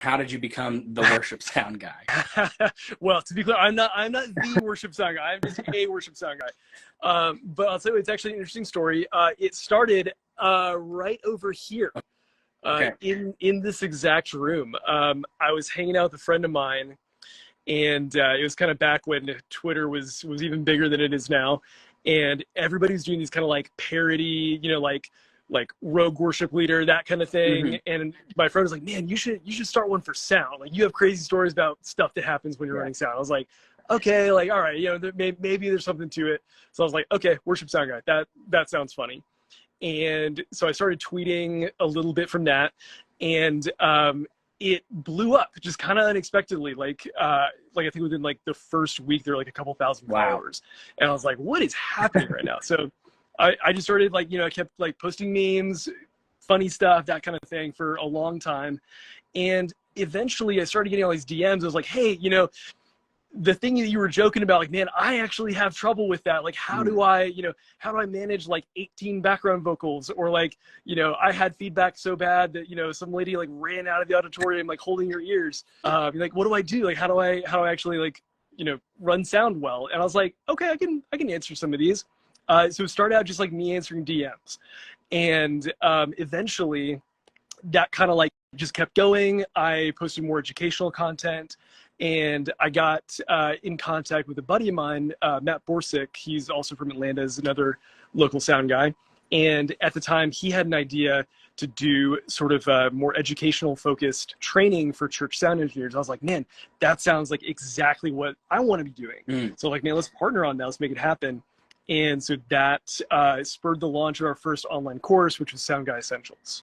How did you become the worship sound guy? Well, to be clear, I'm not the worship sound guy. I'm just a worship sound guy. But I'll tell you, it's actually an interesting story. It started right over here, Okay. in this exact room. I was hanging out with a friend of mine, and it was kind of back when Twitter was even bigger than it is now, and everybody was doing these kind of like parody, like rogue worship leader, that kind of thing. And my friend was like, man, you should start one for sound. Like, you have crazy stories about stuff that happens when you're running sound. I was like, okay, like, all right, maybe there's something to it. So I was like, okay, worship sound guy, that sounds funny. And so I started tweeting a little bit from that, and it blew up just kind of unexpectedly. Like I think within like the first week, there were like a couple thousand followers. And I was like, what is happening right now? So I just started, like, I kept like posting memes, funny stuff, that kind of thing, for a long time. And eventually I started getting all these DMs. I was like, hey, the thing that you were joking about, like, man, I actually have trouble with that. Like, how do I manage like 18 background vocals? Or like, I had feedback so bad that, some lady like ran out of the auditorium, like holding her ears. Like, what do I do? Like, how do I actually, like, run sound well? And I was like, okay, I can answer some of these. So it started out just like me answering DMs. And eventually that kind of like just kept going. I posted more educational content, and I got in contact with a buddy of mine, Matt Borsick. He's also from Atlanta, is another local sound guy. And at the time, he had an idea to do sort of a more educational focused training for church sound engineers. I was like, man, that sounds like exactly what I want to be doing. So like, man, let's partner on that. Let's make it happen. And so that spurred the launch of our first online course, which was Sound Guy Essentials.